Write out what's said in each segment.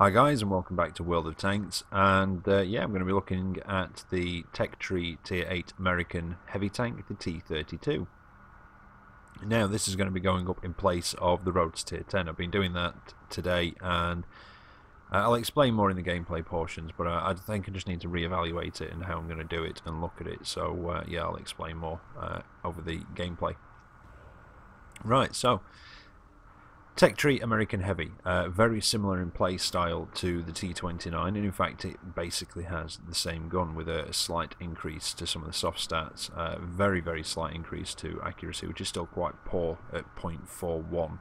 Hi guys, and welcome back to World of Tanks, and yeah, I'm going to be looking at the Tech Tree Tier 8 American heavy tank, the T32. Now this is going to be going up in place of the Road to Tier 10. I've been doing that today, and I'll explain more in the gameplay portions, but I think I just need to reevaluate it and how I'm going to do it and look at it, so yeah, I'll explain more over the gameplay. Right, so Tech Tree American Heavy, very similar in play style to the T29, and in fact it basically has the same gun with a slight increase to some of the soft stats, very slight increase to accuracy, which is still quite poor at 0.41,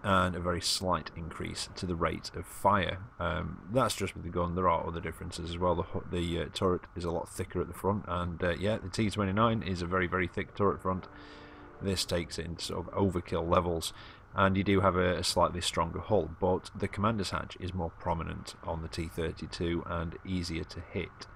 and a very slight increase to the rate of fire. That's just with the gun. There are other differences as well. The turret is a lot thicker at the front, and yeah, the T29 is a very thick turret front. This takes it into sort of overkill levels, and you do have a slightly stronger hull, but the commander's hatch is more prominent on the T32 and easier to hit.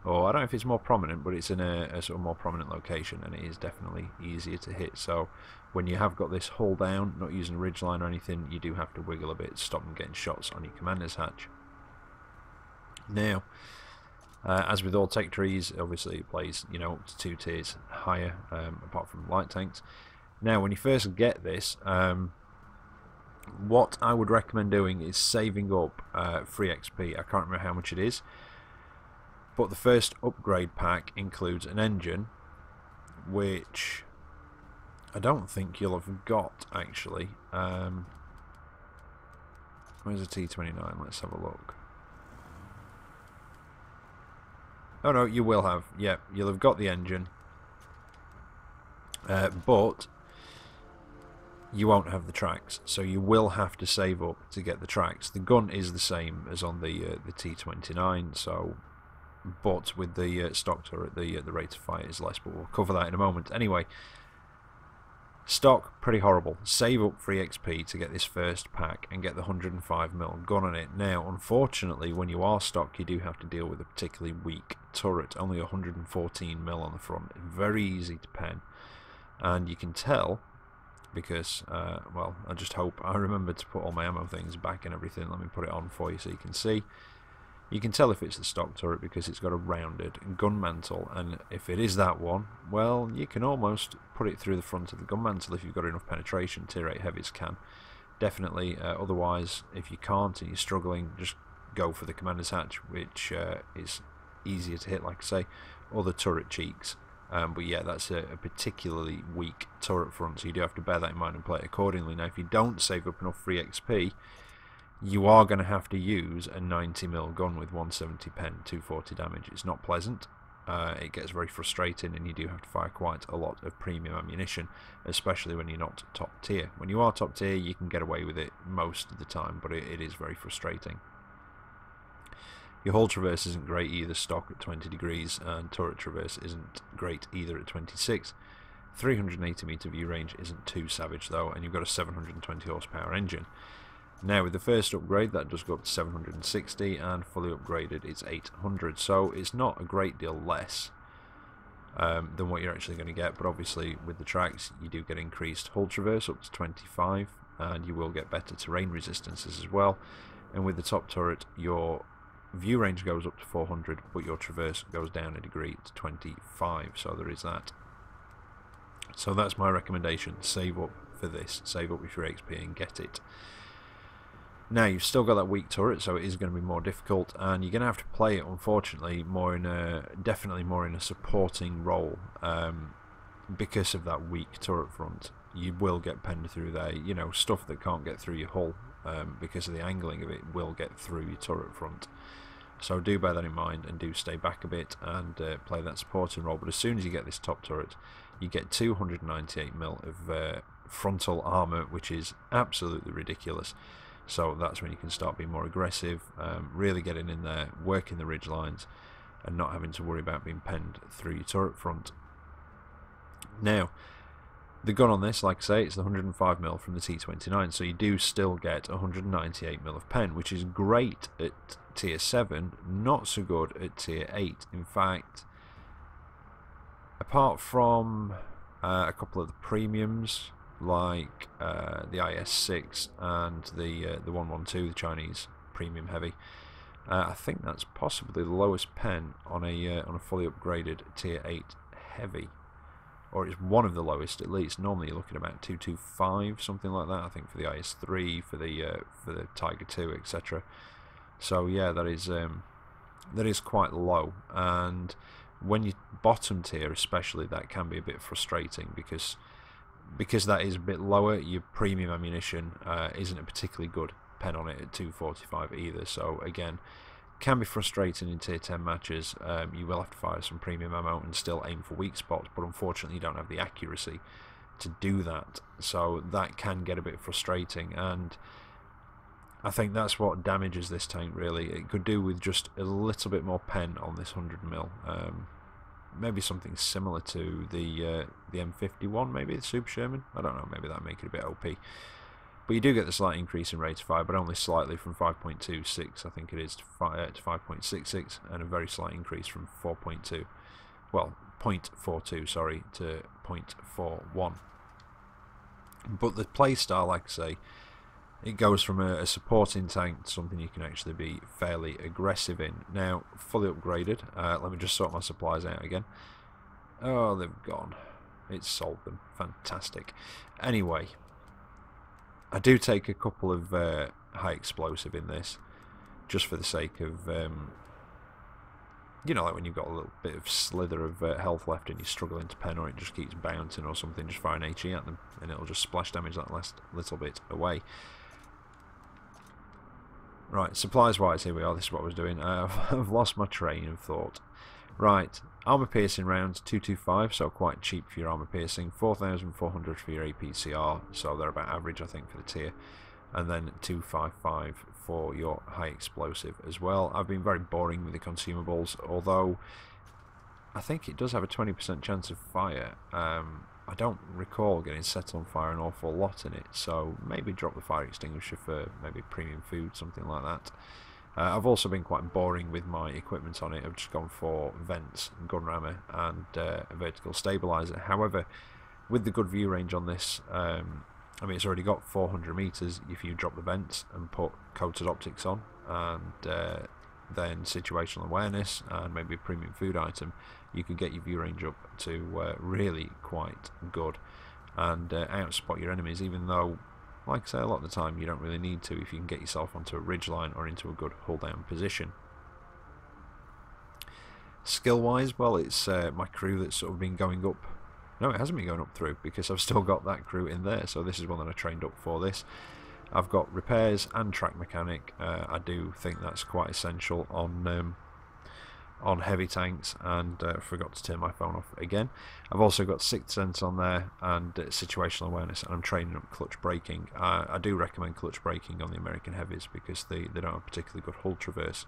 Or I don't know if it's more prominent, but it's in a sort of more prominent location, and it is definitely easier to hit. So when you have got this hull down, not using a ridgeline or anything, you do have to wiggle a bit to stop them getting shots on your commander's hatch. Now, as with all tech trees, obviously it plays, you know, up to 2 tiers higher, apart from light tanks. Now, when you first get this, what I would recommend doing is saving up free XP. I can't remember how much it is, but the first upgrade pack includes an engine, which I don't think you'll have got, actually. Where's the T29? Let's have a look. Oh no, you will have. Yeah, you'll have got the engine, but you won't have the tracks. So you will have to save up to get the tracks. The gun is the same as on the T29. So, but with the stock turret, the rate of fire is less. But we'll cover that in a moment. Anyway, stock pretty horrible. Save up free XP to get this first pack and get the 105mm gun on it. Now, unfortunately, when you are stock, you do have to deal with a particularly weak turret. Only 114mm on the front. Very easy to pen, and you can tell because well, I just hope I remember to put all my ammo things back and everything. Let me put it on for you so you can see. You can tell if it's the stock turret because it's got a rounded gun mantle, and if it is that one, well, you can almost put it through the front of the gun mantle if you've got enough penetration. Tier 8 heavies can. Definitely, otherwise, if you can't and you're struggling, just go for the commander's hatch, which is easier to hit, like I say, or the turret cheeks. But yeah, that's a particularly weak turret front, so you do have to bear that in mind and play it accordingly. Now, if you don't save up enough free XP, you are going to have to use a 90mm gun with 170 pen, 240 damage. It's not pleasant. It gets very frustrating, and you do have to fire quite a lot of premium ammunition, especially when you're not top tier. When you are top tier, you can get away with it most of the time, but it is very frustrating. Your hull traverse isn't great either, stock at 20 degrees, and turret traverse isn't great either at 26. 380m view range isn't too savage though, and you've got a 720 horsepower engine. Now, with the first upgrade, that does go up to 760, and fully upgraded it's 800, so it's not a great deal less than what you're actually going to get, but obviously with the tracks you do get increased hull traverse up to 25, and you will get better terrain resistances as well. And with the top turret, your view range goes up to 400, but your traverse goes down a degree to 25, so there is that. So that's my recommendation. Save up for this, save up with your XP and get it. Now, you've still got that weak turret, so it is going to be more difficult, and you're going to have to play it, unfortunately, definitely more in a supporting role, because of that weak turret front. You will get penned through there. You know, stuff that can't get through your hull, because of the angling of it, will get through your turret front. So do bear that in mind, and do stay back a bit and play that supporting role. But as soon as you get this top turret, you get 298mm of frontal armour, which is absolutely ridiculous. So that's when you can start being more aggressive, really getting in there, working the ridge lines, and not having to worry about being penned through your turret front. Now, the gun on this, like I say, it's the 105mm from the T29, so you do still get 198mm of pen, which is great at tier 7, not so good at tier 8. In fact, apart from a couple of the premiums, like the IS-6 and the 112, the Chinese premium heavy. I think that's possibly the lowest pen on a fully upgraded Tier 8 heavy, or it's one of the lowest at least. Normally you're looking at about 225, something like that. I think for the IS-3, for the Tiger 2, etc. So yeah, that is quite low, and when you bottom tier especially, that can be a bit frustrating because that is a bit lower. Your premium ammunition isn't a particularly good pen on it at 245 either, so again, can be frustrating in tier 10 matches. You will have to fire some premium ammo and still aim for weak spots, but unfortunately you don't have the accuracy to do that, so that can get a bit frustrating, and I think that's what damages this tank really. It could do with just a little bit more pen on this 100mm. Maybe something similar to the M51, maybe the Super Sherman. I don't know, maybe that'd make it a bit OP. But you do get the slight increase in rate of fire, but only slightly, from 5.26 I think it is to 5.66, and a very slight increase from 4.2, well, 0.42, sorry, to 0.41. But the playstyle, like I say, it goes from a supporting tank to something you can actually be fairly aggressive in. Now, fully upgraded. Let me just sort my supplies out again. Oh, they've gone. It's sold them. Fantastic. Anyway, I do take a couple of high explosive in this, just for the sake of, you know, like when you've got a little bit of slither of health left and you're struggling to pen, or it just keeps bouncing or something, just fire an HE at them and it'll just splash damage that last little bit away. Right, supplies wise, here we are. This is what I was doing. I've lost my train of thought. Right, armor piercing rounds 225, so quite cheap for your armor piercing. 4,400 for your APCR, so they're about average, I think, for the tier. And then 255 for your high explosive as well. I've been very boring with the consumables, although I think it does have a 20% chance of fire. I don't recall getting set on fire an awful lot in it, so maybe drop the fire extinguisher for maybe premium food, something like that. I've also been quite boring with my equipment on it. I've just gone for vents, gun rammer, and a vertical stabilizer. However, with the good view range on this, I mean, it's already got 400 meters. If you drop the vents and put coated optics on, and then situational awareness and maybe a premium food item, you can get your view range up to really quite good, and outspot your enemies, even though, like I say, a lot of the time you don't really need to if you can get yourself onto a ridge line or into a good hull down position. Skill wise, well, it's my crew that's sort of been going up. No, it hasn't been going up through, because I've still got that crew in there, so this is one that I trained up for this. I've got repairs and track mechanic. I do think that's quite essential on heavy tanks, and forgot to turn my phone off again. I've also got sixth sense on there, and situational awareness, and I'm training up clutch braking. I do recommend clutch braking on the American heavies because they don't have particularly good hull traverse.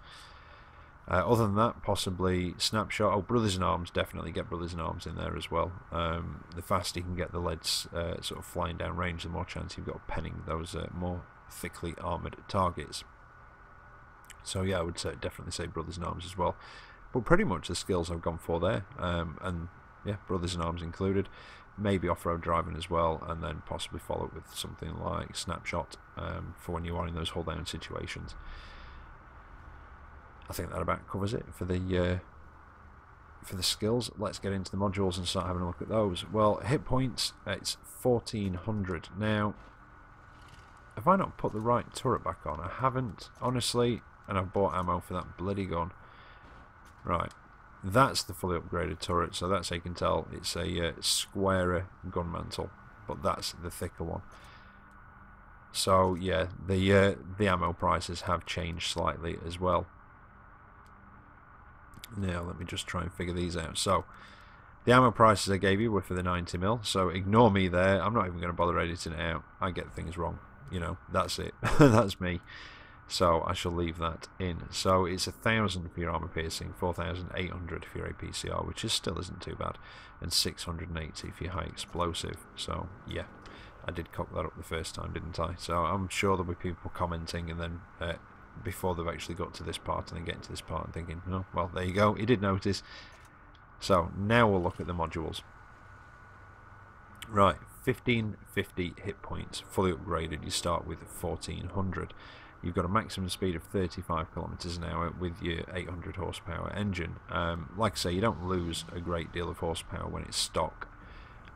Other than that, possibly snapshot. Oh, brothers in arms, definitely get brothers in arms in there as well. The faster you can get the leads sort of flying down range, the more chance you've got of penning those more thickly armoured targets. So yeah, I would definitely say brothers in arms as well. But pretty much the skills I've gone for there, and yeah, brothers in arms included. Maybe off-road driving as well, and then possibly follow up with something like snapshot for when you are in those hull down situations. I think that about covers it for the skills. Let's get into the modules and start having a look at those. Well, hit points, it's 1400. Now, have I not put the right turret back on? I haven't, honestly, and I've bought ammo for that bloody gun. Right, that's the fully upgraded turret, so that's how you can tell it's a squarer gun mantle, but that's the thicker one. So yeah, the ammo prices have changed slightly as well. Now let me just try and figure these out. So the ammo prices I gave you were for the 90mm, so ignore me there. I'm not even going to bother editing it out. I get things wrong, you know, that's it. That's me. So I shall leave that in. So it's 1,000 for your armor piercing, 4,800 for your APCR, which still isn't too bad, and 680 for your high explosive. So yeah, I did cock that up the first time, didn't I? So I'm sure there'll be people commenting, and then before they've actually got to this part, and then getting to this part and thinking, oh, well, there you go, he did notice. So now we'll look at the modules. Right, 1550 hit points, fully upgraded. You start with 1400. You've got a maximum speed of 35 kilometers an hour with your 800 horsepower engine. Like I say, you don't lose a great deal of horsepower when it's stock.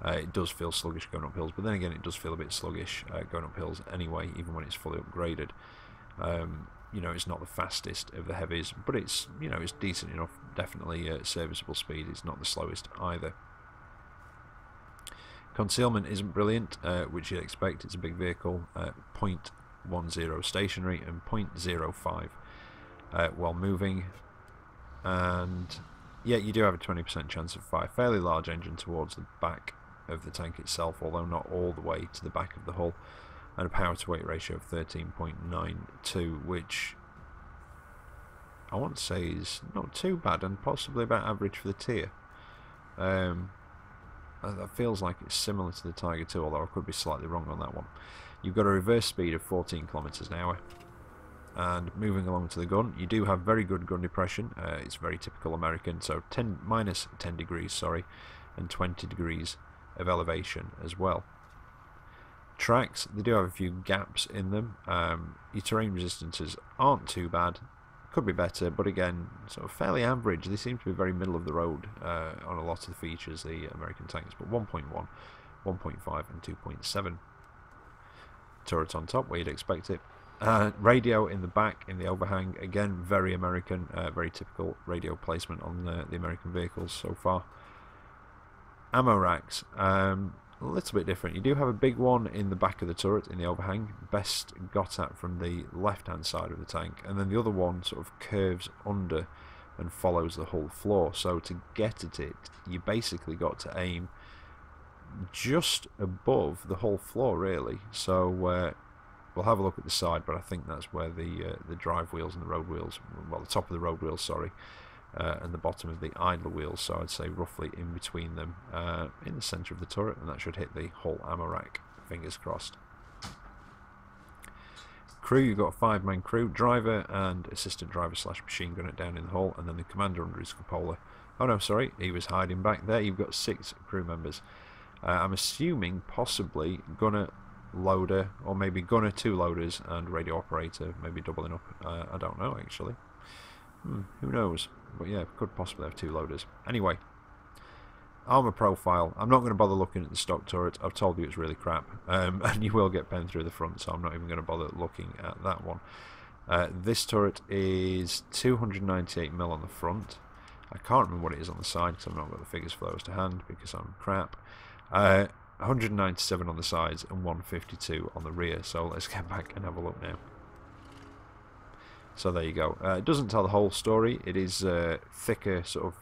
It does feel sluggish going up hills, but then again it does feel a bit sluggish going up hills anyway, even when it's fully upgraded. You know, it's not the fastest of the heavies, but it's, you know, it's decent enough, definitely serviceable speed. It's not the slowest either. Concealment isn't brilliant, which you'd expect. It's a big vehicle. 0.10 stationary and 0.05 while moving. And yeah, you do have a 20% chance of fire. Fairly large engine towards the back of the tank itself, although not all the way to the back of the hull. And a power to weight ratio of 13.92, which I want to say is not too bad and possibly about average for the tier. That feels like it's similar to the Tiger 2, although I could be slightly wrong on that one. You've got a reverse speed of 14 kilometers an hour. And moving along to the gun, you do have very good gun depression. It's very typical American, so minus 10 degrees, sorry, and 20 degrees of elevation as well. Tracks, they do have a few gaps in them. Your terrain resistances aren't too bad. Could be better, but again, sort of fairly average. They seem to be very middle of the road on a lot of the features, the American tanks, but 1.1, 1.5 and 2.7. Turret on top, where you'd expect it. Radio in the back, in the overhang, again, very American, very typical radio placement on the American vehicles so far. Ammo racks, a little bit different. You do have a big one in the back of the turret, in the overhang, best got at from the left-hand side of the tank, and then the other one sort of curves under and follows the hull floor. So to get at it, you basically got to aim just above the hull floor, really. So we'll have a look at the side, but I think that's where the drive wheels and the road wheels, well, the top of the road wheels, sorry, and the bottom of the idler wheels, so I'd say roughly in between them, in the centre of the turret, and that should hit the hull ammo rack, fingers crossed. Crew, you've got a 5-man crew, driver and assistant driver / machine gunner down in the hull, and then the commander under his cupola. Oh no, sorry, he was hiding back there. You've got 6 crew members. I'm assuming possibly gunner, loader, or maybe gunner, 2 loaders, and radio operator, maybe doubling up. I don't know, actually. Who knows? But yeah, could possibly have 2 loaders. Anyway, armour profile. I'm not going to bother looking at the stock turret. I've told you it's really crap, and you will get penned through the front, so I'm not even going to bother looking at that one. This turret is 298mm on the front. I can't remember what it is on the side because I've not got the figures for those to hand because I'm crap. 197 on the sides and 152 on the rear, so let's get back and have a look now. So there you go. It doesn't tell the whole story. It is thicker sort of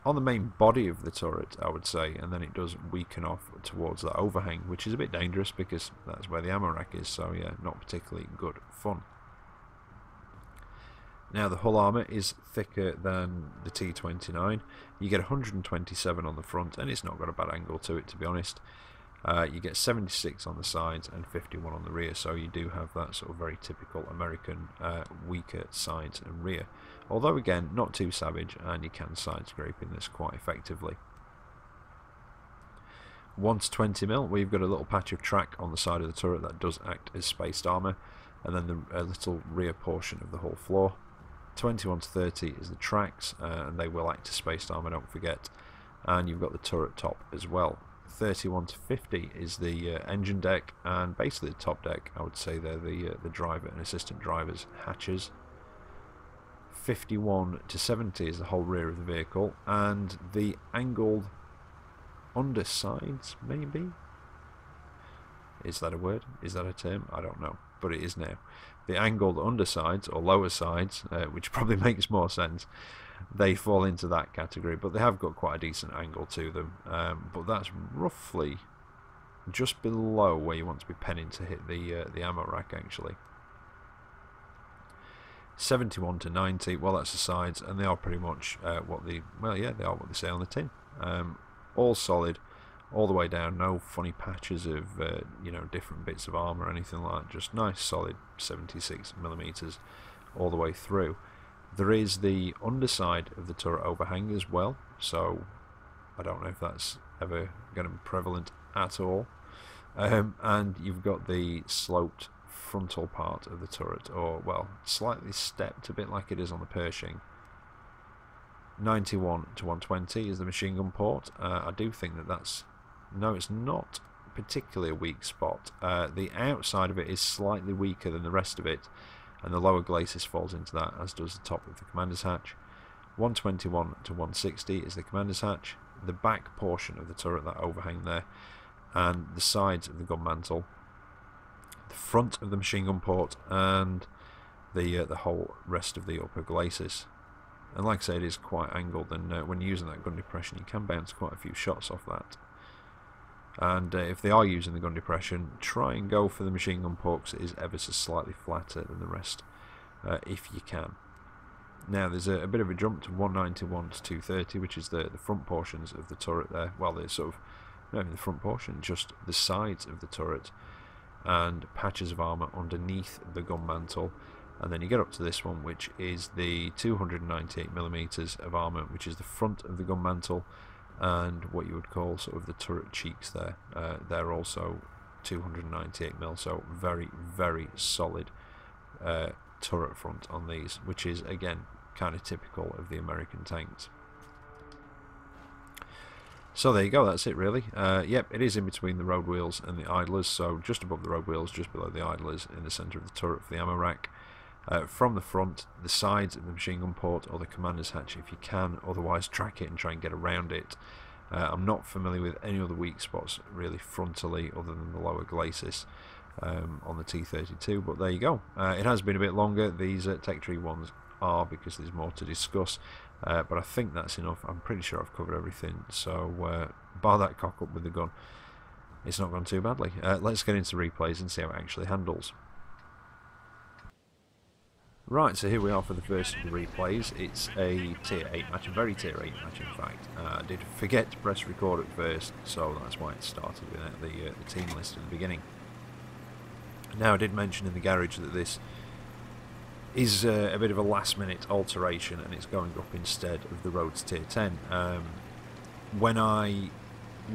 on the main body of the turret, I would say, and then it does weaken off towards that overhang, which is a bit dangerous because that's where the ammo rack is, so yeah, not particularly good fun. Now the hull armour is thicker than the T29. You get 127 on the front, and it's not got a bad angle to it, to be honest. You get 76 on the sides and 51 on the rear, so you do have that sort of very typical American weaker sides and rear. Although again, not too savage, and you can side scrape in this quite effectively. 1 to 20mm, we've got a little patch of track on the side of the turret that does act as spaced armour, and then a little rear portion of the hull floor. 21 to 30 is the tracks, and they will act as spaced armour, don't forget. And you've got the turret top as well. 31 to 50 is the engine deck, and basically the top deck, I would say they're the driver and assistant driver's hatches. 51 to 70 is the whole rear of the vehicle, and the angled undersides, maybe? Is that a word? Is that a term? I don't know, but it is now. The angled undersides, or lower sides, which probably makes more sense, they fall into that category, but they have got quite a decent angle to them. But that's roughly just below where you want to be penning to hit the ammo rack, actually. 71 to 90, well, that's the sides, and they are pretty much what they are what they say on the tin. All solid, all the way down, no funny patches of different bits of armour or anything like that, just nice solid 76mm all the way through. There is the underside of the turret overhang as well, so I don't know if that's ever going to be prevalent at all. And you've got the sloped frontal part of the turret, or, well, slightly stepped, a bit like it is on the Pershing. 91 to 120 is the machine gun port. I do think that that's... No, it's not particularly a weak spot. The outside of it is slightly weaker than the rest of it, and the lower glacis falls into that, as does the top of the commander's hatch. 121 to 160 is the commander's hatch. The back portion of the turret, that overhang there, and the sides of the gun mantle, the front of the machine gun port, and the whole rest of the upper glacis. And like I say, it is quite angled, and when using that gun depression, you can bounce quite a few shots off that. And if they are using the gun depression, try and go for the machine gun port, because it is ever so slightly flatter than the rest, if you can. Now there's a bit of a jump to 191 to 230, which is the front portions of the turret there. Well, they're sort of, no, the front portion, just the sides of the turret, and patches of armour underneath the gun mantle. And then you get up to this one, which is the 298mm of armour, which is the front of the gun mantle, and what you would call sort of the turret cheeks there. They're also 298mm, so very, very solid turret front on these, which is, again, kind of typical of the American tanks. So there you go, that's it really. Yep, it is in between the road wheels and the idlers, so just above the road wheels, just below the idlers, in the centre of the turret for the ammo rack. From the front, the sides of the machine gun port, or the commander's hatch if you can, otherwise track it and try and get around it. I'm not familiar with any other weak spots really frontally other than the lower glacis on the T32, but there you go. It has been a bit longer, these tech tree ones are, because there's more to discuss, but I think that's enough. I'm pretty sure I've covered everything, so bar that cock up with the gun, it's not gone too badly. Let's get into replays and see how it actually handles. Right, so here we are for the first of the replays. It's a tier 8 match, a very tier 8 match in fact. I did forget to press record at first, so that's why it started without the team list at the beginning. Now, I did mention in the garage that this is a bit of a last minute alteration, and it's going up instead of the Rhodes tier 10. When I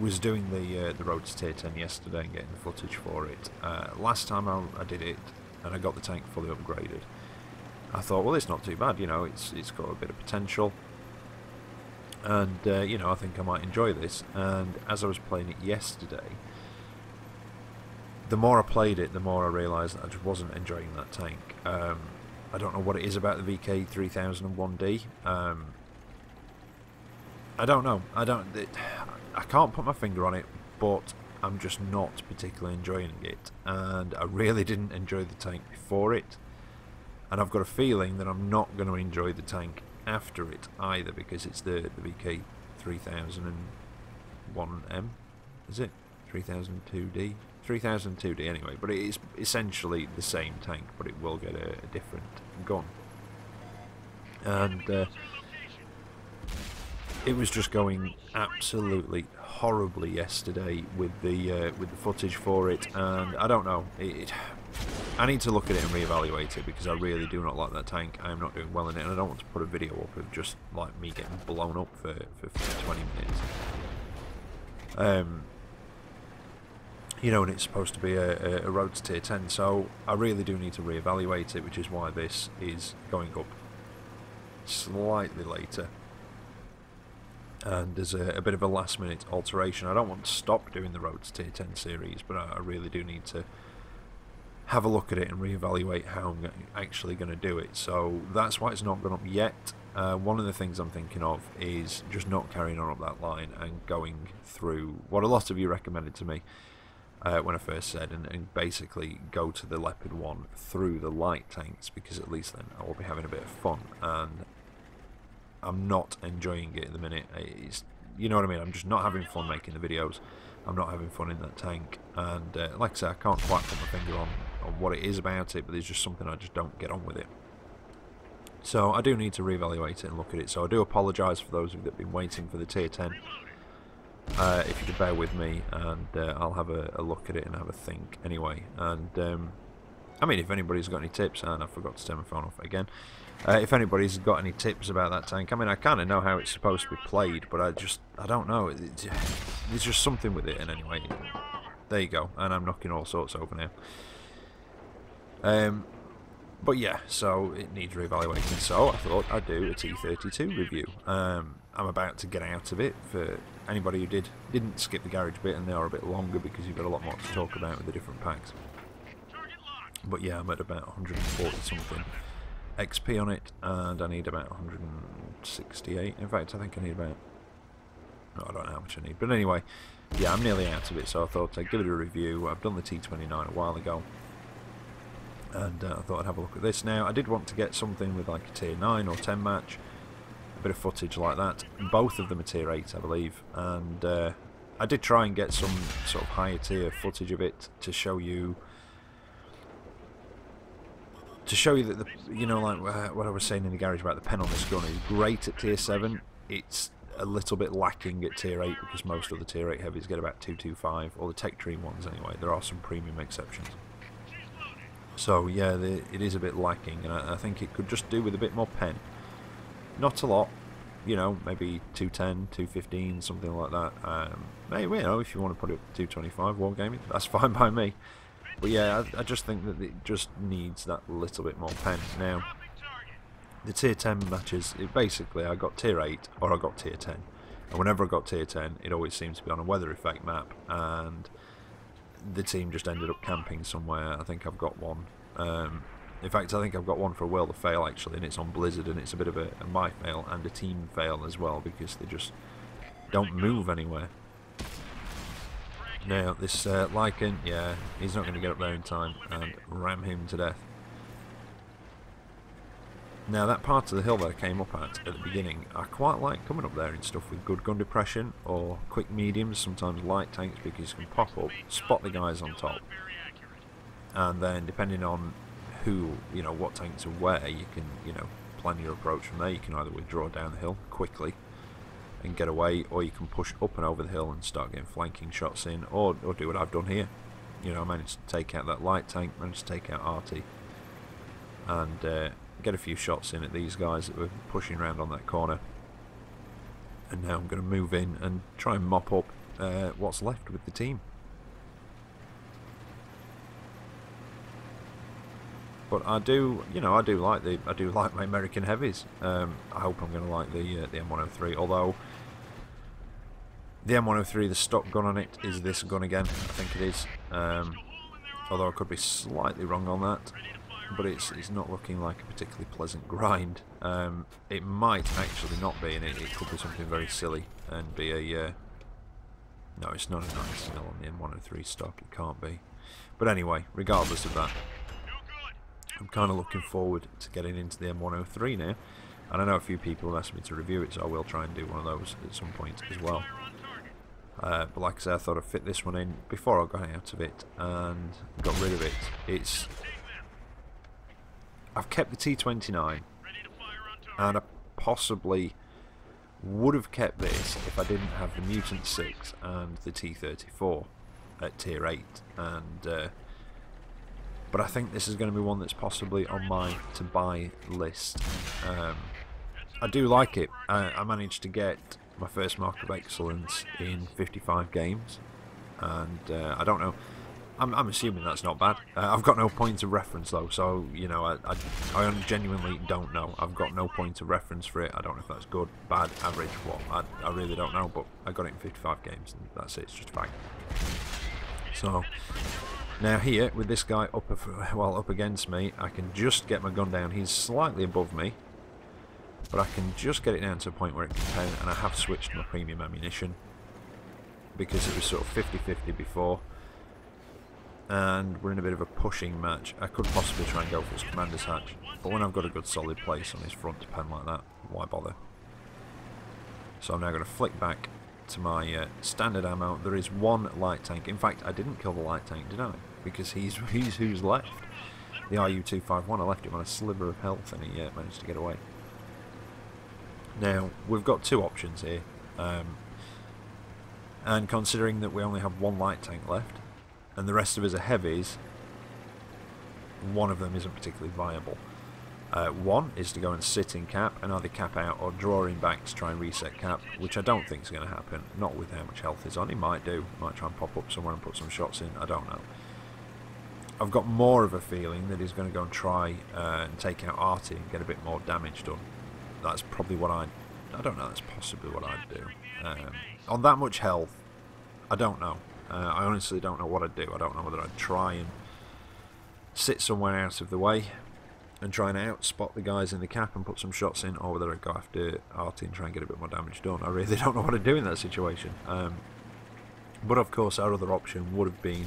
was doing the Rhodes tier 10 yesterday and getting the footage for it, last time I did it and I got the tank fully upgraded, I thought, well, it's not too bad, you know, it's got a bit of potential, and you know, I think I might enjoy this. And as I was playing it yesterday, the more I played it, the more I realised that I just wasn't enjoying that tank. I don't know what it is about the VK3001D. I don't know. I can't put my finger on it, but I'm just not particularly enjoying it, and I really didn't enjoy the tank before it. And I've got a feeling that I'm not going to enjoy the tank after it either, because it's the VK3001M, is it? 3002D? 3002D anyway, but it is essentially the same tank, but it will get a different gun. And it was just going absolutely horribly yesterday with the footage for it, and I don't know, I need to look at it and reevaluate it, because I really do not like that tank. I am not doing well in it, and I don't want to put a video up of just like me getting blown up for 20 minutes. You know, and it's supposed to be a Rhodes tier 10, so I really do need to reevaluate it, which is why this is going up slightly later. And there's a bit of a last minute alteration. I don't want to stop doing the Rhodes tier 10 series, but I really do need to have a look at it and reevaluate how I'm actually going to do it. So that's why it's not gone up yet. One of the things I'm thinking of is just not carrying on up that line and going through what a lot of you recommended to me when I first said, and basically go to the Leopard 1 through the light tanks, because at least then I will be having a bit of fun, and I'm not enjoying it at the minute. You know what I mean? I'm just not having fun making the videos. I'm not having fun in that tank, and like I say, I can't quite put my finger on what it is about it, but there's just something I just don't get on with it. So I do need to reevaluate it and look at it. So I do apologise for those of you that have been waiting for the tier 10. If you could bear with me, and I'll have a look at it and have a think anyway. And I mean, if anybody's got any tips, and I forgot to turn my phone off again, If anybody's got any tips about that tank, I mean, I kind of know how it's supposed to be played, but I don't know. There's just something with it, and anyway, there you go. And I'm knocking all sorts over now. But yeah, so it needs reevaluating. So I thought I'd do a T32 review. I'm about to get out of it for anybody who didn't skip the garage bit, and they are a bit longer because you've got a lot more to talk about with the different packs. But yeah, I'm at about 140 something XP on it, and I need about 168. In fact, I think I need about... no, I don't know how much I need. But anyway, yeah, I'm nearly out of it, so I thought I'd give it a review. I've done the T29 a while ago, and I thought I'd have a look at this now. I did want to get something with like a tier 9 or 10 match, a bit of footage like that. Both of them are tier 8, I believe, and I did try and get some sort of higher tier footage of it to show you that the, you know, like what I was saying in the garage about the pen on this gun is great at tier 7. It's a little bit lacking at tier 8 because most of the tier 8 heavies get about 225, or the Tech Dream ones anyway. There are some premium exceptions. So yeah, it is a bit lacking, and I think it could just do with a bit more pen. Not a lot, you know, maybe 210, 215, something like that. Maybe, you know, if you want to put it 225 wargaming, that's fine by me. But yeah, I just think that it just needs that little bit more pen. Now, the tier 10 matches, basically I got tier 8 or I got tier 10. And whenever I got tier 10, it always seems to be on a weather effect map, and the team just ended up camping somewhere. I think I've got one. In fact, I think I've got one for a World of Fail actually, and it's on Blizzard, and it's a bit of a my fail and a team fail as well because they just don't move anywhere. Now, this Lycan, yeah, he's not going to get up there in time, and ram him to death. Now, that part of the hill that I came up at the beginning, I quite like coming up there in stuff with good gun depression, or quick mediums, sometimes light tanks, because you can pop up, spot the guys on top, and then depending on who, you know, what tanks are where, you can, you know, plan your approach from there. You can either withdraw down the hill quickly and get away, or you can push up and over the hill and start getting flanking shots in, or do what I've done here. You know, I managed to take out that light tank, managed to take out RT, and get a few shots in at these guys that were pushing around on that corner. And now I'm going to move in and try and mop up what's left with the team. But I do, you know, I do like my American heavies. I hope I'm going to like the M103. Although the M103, the stock gun on it is this gun again. I think it is. Although I could be slightly wrong on that. But it's not looking like a particularly pleasant grind. It might actually not be, and it could be something very silly and be a. No, it's not a nice skill on the M103 stock. It can't be. But anyway, regardless of that, I'm kind of looking forward to getting into the M103 now, and I know a few people have asked me to review it, so I will try and do one of those at some point as well. But like I said, I thought I'd fit this one in before I got out of it and got rid of it. I've kept the T29, and I possibly would have kept this if I didn't have the Mutant 6 and the T34 at tier 8, and but I think this is going to be one that's possibly on my to buy list. I do like it. I managed to get my first mark of excellence in 55 games, and I don't know, I'm assuming that's not bad. I've got no point of reference though, so you know, I genuinely don't know. I've got no point of reference for it. I don't know if that's good, bad, average, what. I really don't know, but I got it in 55 games, and that's it. It's just a fact. So now here, with this guy up against me, I can just get my gun down. He's slightly above me, but I can just get it down to a point where it can pen, and I have switched my premium ammunition because it was sort of 50-50 before, and we're in a bit of a pushing match. I could possibly try and go for his commander's hatch, but when I've got a good solid place on his front to pen like that, why bother? So I'm now going to flick back to my standard ammo. There is one light tank. In fact, I didn't kill the light tank, did I? Because he's who's left. The RU-251, I left him on a sliver of health, and he managed to get away. Now, we've got two options here, and considering that we only have one light tank left, and the rest of us are heavies, one of them isn't particularly viable. One is to go and sit in cap and either cap out or draw him back to try and reset cap, which I don't think is going to happen, not with how much health is on. He might do, might try and pop up somewhere and put some shots in, I don't know. I've got more of a feeling that he's going to go and try and take out Artie and get a bit more damage done. That's probably what I don't know, that's possibly what I'd do. On that much health, I don't know. I honestly don't know what I'd do. I don't know whether I'd try and sit somewhere out of the way and try and outspot the guys in the cap and put some shots in, or whether I'd go after Artie and try and get a bit more damage done. I really don't know what I'd do in that situation. But of course our other option would have been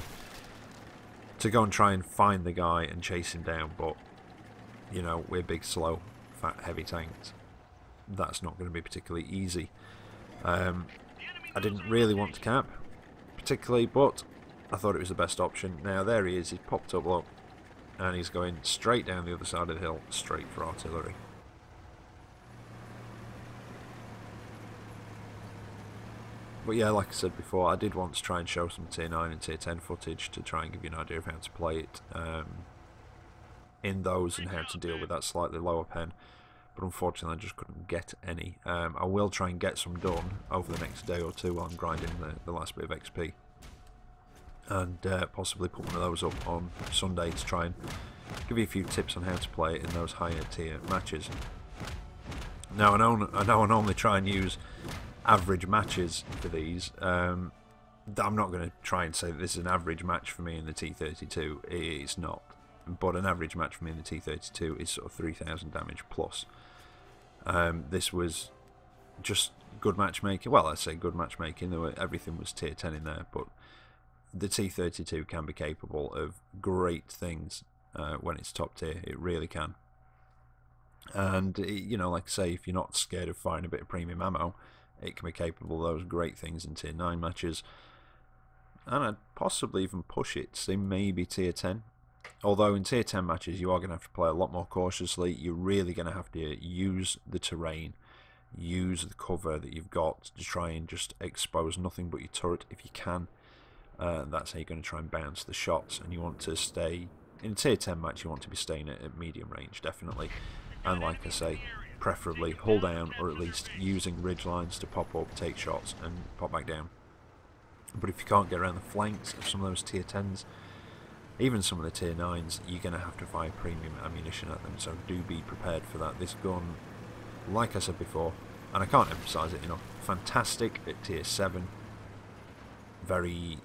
to go and try and find the guy and chase him down, but you know, we're big, slow, fat, heavy tanks. That's not going to be particularly easy. I didn't really want to cap particularly, but I thought it was the best option. Now there he is, he's popped up, look, and he's going straight down the other side of the hill, straight for artillery. But yeah, like I said before, I did want to try and show some tier 9 and tier 10 footage to try and give you an idea of how to play it in those and how to deal with that slightly lower pen. But unfortunately I just couldn't get any. I will try and get some done over the next day or two while I'm grinding the last bit of XP. And possibly put one of those up on Sunday to try and give you a few tips on how to play it in those higher tier matches. Now I know I normally try and use average matches for these. I'm not going to try and say that this is an average match for me in the T32. It's not. But an average match for me in the T32 is sort of 3,000 damage plus. This was just good matchmaking. Well, I say good matchmaking. Everything was tier 10 in there, but the T32 can be capable of great things when it's top tier. It really can. And you know, like I say, if you're not scared of firing a bit of premium ammo, it can be capable of those great things in tier 9 matches. And I'd possibly even push it to maybe tier 10. Although in tier 10 matches you are going to have to play a lot more cautiously. You're really going to have to use the terrain, use the cover that you've got to try and just expose nothing but your turret if you can. That's how you're going to try and bounce the shots, and you want to stay in a tier 10 match. You want to be staying at medium range, definitely, and like I say, preferably hull down, or at least using ridge lines to pop up, take shots and pop back down. But if you can't get around the flanks of some of those tier 10s, even some of the tier 9s, you're going to have to fire premium ammunition at them, so do be prepared for that. This gun, like I said before, and I can't emphasise it enough, fantastic at tier 7, very,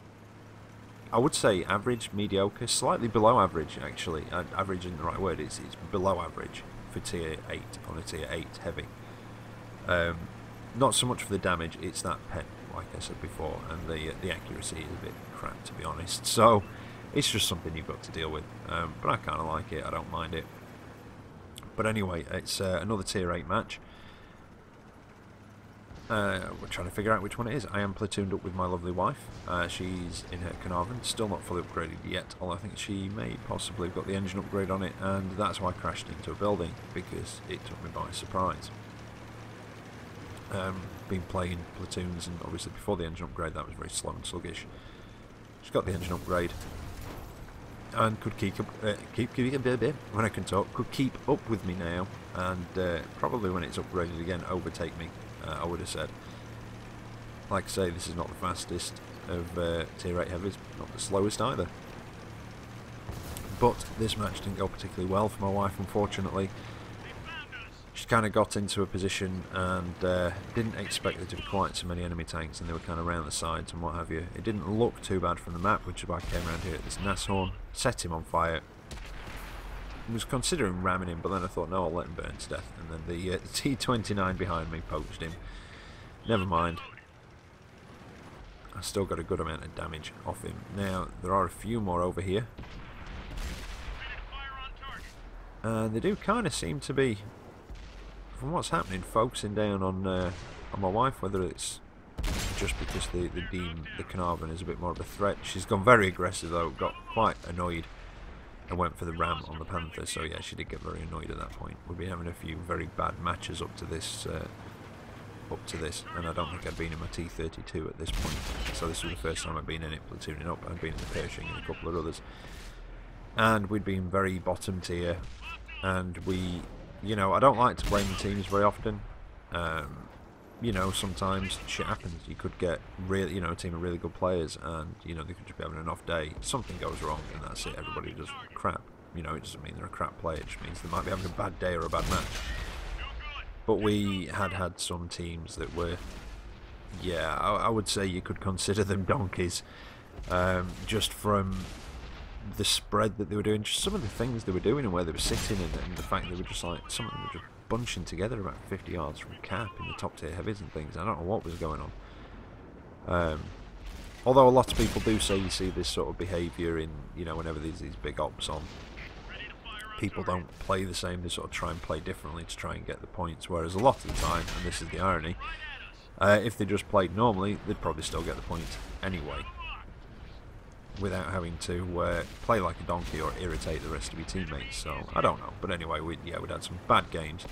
I would say average, mediocre, slightly below average actually. Average isn't the right word, it's below average for tier 8 on a tier 8 heavy. Not so much for the damage, it's that pen, like I said before, and the accuracy is a bit crap, to be honest, so it's just something you've got to deal with. But I kind of like it, I don't mind it. But anyway, it's another tier 8 match. We're trying to figure out which one it is. I am platooned up with my lovely wife. She's in her Carnarvon, still not fully upgraded yet, although I think she may possibly have got the engine upgrade on it, and that's why I crashed into a building, because it took me by surprise. Been playing platoons, and obviously before the engine upgrade that was very slow and sluggish. She's got the engine upgrade, and could keep up, when I can talk, could keep up with me now, and probably when it's upgraded again, overtake me, I would have said. Like I say, this is not the fastest of tier 8 heavies, not the slowest either. But this match didn't go particularly well for my wife, unfortunately. She kind of got into a position and didn't expect there to be quite so many enemy tanks, and they were kind of around the sides and what have you. It didn't look too bad from the map, which is why I came around here at this Nashorn, set him on fire. I was considering ramming him, but then I thought, no, I'll let him burn to death. And then the T29 behind me poached him. Never mind. I still got a good amount of damage off him. Now, there are a few more over here. And they do kind of seem to be, from what's happening, focusing down on my wife, whether it's just because they deem the Carnarvon is a bit more of a threat. She's gone very aggressive though, got quite annoyed and went for the ram on the Panther, so yeah, she did get very annoyed at that point. We've been having a few very bad matches up to this, and I don't think I'd been in my T32 at this point, so this was the first time I'd been in it platooning up. I'd been in the Pershing and a couple of others, and we'd been very bottom tier, And we, you know, I don't like to blame the teams very often. You know, sometimes shit happens. You could get really, you know, a team of really good players, and you know they could just be having an off day. Something goes wrong, and that's it. Everybody does crap. You know, it doesn't mean they're a crap player. It just means they might be having a bad day or a bad match. But we had some teams that were, yeah, I would say you could consider them donkeys, just from the spread that they were doing, just some of the things they were doing and where they were sitting, and the fact they were just like, some of them were just bunching together about 50 yards from cap in the top tier heavies and things. I don't know what was going on. Although a lot of people do say you see this sort of behaviour in, you know, whenever there's these big ops on, people don't play the same, they sort of try and play differently to try and get the points, whereas a lot of the time, and this is the irony, if they just played normally, they'd probably still get the points anyway, without having to play like a donkey or irritate the rest of your teammates. So I don't know, but anyway, we'd had some bad games.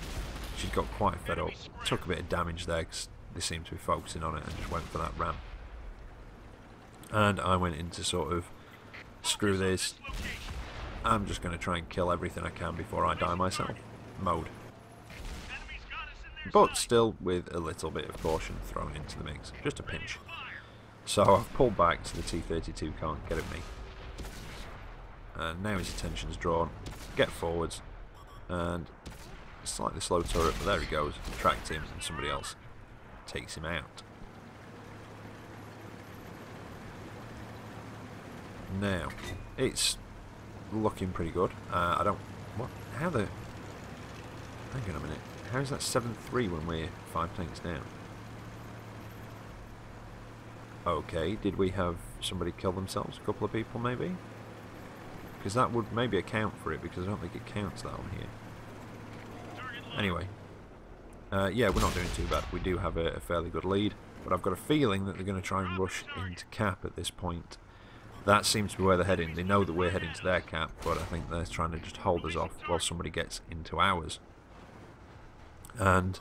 She got quite fed up, took a bit of damage there because they seemed to be focusing on it, and just went for that ram. And I went into sort of, screw this, I'm just going to try and kill everything I can before I die myself mode. But still with a little bit of caution thrown into the mix, just a pinch. So I've pulled back so the T32 can't get at me. And now his attention's drawn. Get forwards. And slightly slow turret, but there he goes. Tracked him, and somebody else takes him out. Now, it's looking pretty good. I don't... What? How the... Hang on a minute. How is that 7-3 when we're 5 tanks down? Okay, did we have somebody kill themselves? A couple of people, maybe? Because that would maybe account for it, because I don't think it counts that on here. Anyway. Yeah, we're not doing too bad. We do have a fairly good lead, but I've got a feeling that they're going to try and rush into cap at this point. That seems to be where they're heading. They know that we're heading to their cap, but I think they're trying to just hold us off while somebody gets into ours. And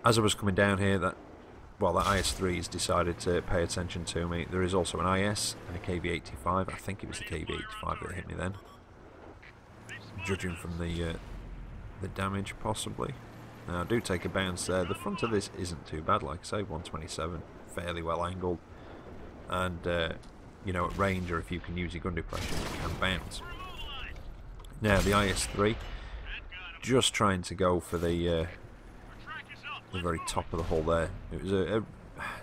as I was coming down here, that IS-3's decided to pay attention to me. There is also an IS and a KV-85. I think it was the KV-85 that hit me then, judging from the damage, possibly. Now, I do take a bounce there. The front of this isn't too bad, like I say, 127, fairly well angled. And, you know, at range, or if you can use your gun depression, you can bounce. Now, the IS-3, just trying to go for the very top of the hull there. It was a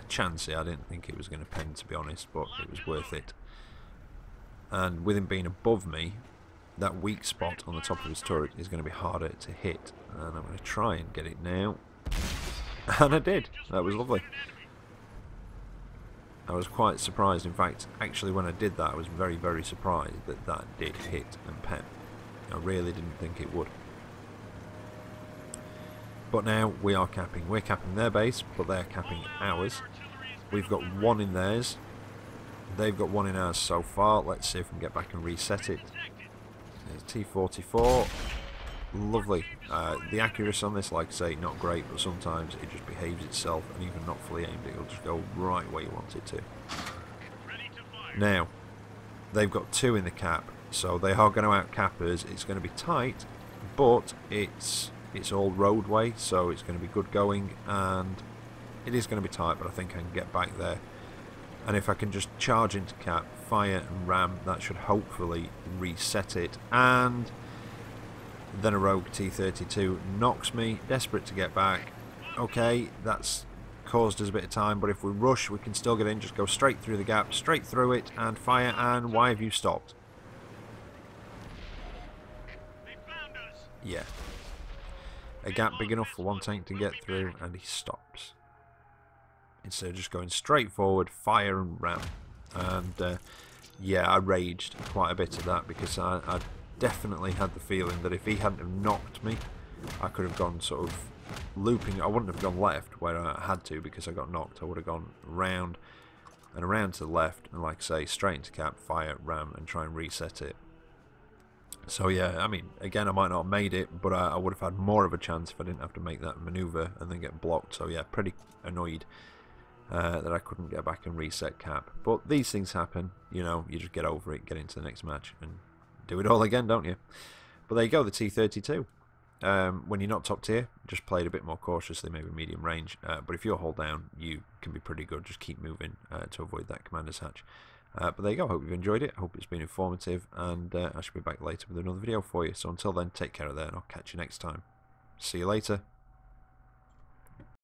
chancy. I didn't think it was going to pen, to be honest, but it was worth it. And with him being above me, that weak spot on the top of his turret is going to be harder to hit. And I'm going to try and get it now. And I did. That was lovely. I was quite surprised. In fact, actually when I did that, I was very, very surprised that that did hit and pen. I really didn't think it would. But now we are capping. We're capping their base, but they're capping ours. We've got one in theirs. They've got one in ours so far. Let's see if we can get back and reset it. There's T34. Lovely. The accuracy on this, like I say, not great, but sometimes it just behaves itself, and even not fully aimed, it'll just go right where you want it to. Now, they've got 2 in the cap, so they are going to out-cap us. It's going to be tight, but it's all roadway, so it's going to be good going, and it is going to be tight, but I think I can get back there. And if I can just charge into cap, fire and ram, that should hopefully reset it. And then a rogue T32 knocks me, desperate to get back. Okay, that's caused us a bit of time, but if we rush, we can still get in. Just go straight through the gap, straight through it, and fire. And why have you stopped? Yeah. A gap big enough for one tank to get through, and he stops. Instead of just going straight forward, fire and ram. And yeah, I raged quite a bit of that, because I definitely had the feeling that if he hadn't have knocked me, I could have gone sort of looping. I wouldn't have gone left where I had to because I got knocked. I would have gone round and around to the left, and like I say, straight into cap, fire, ram, and try and reset it. So yeah, I mean, again, I might not have made it, but I would have had more of a chance if I didn't have to make that maneuver and then get blocked. So yeah, pretty annoyed that I couldn't get back and reset cap. But these things happen, you know, you just get over it, get into the next match, and do it all again, don't you? But there you go, the T32. When you're not top tier, just play it a bit more cautiously, maybe medium range. But if you're hull down, you can be pretty good. Just keep moving to avoid that commander's hatch. But there you go. Hope you've enjoyed it. Hope it's been informative, and I should be back later with another video for you. So until then, take care of there, and I'll catch you next time. See you later.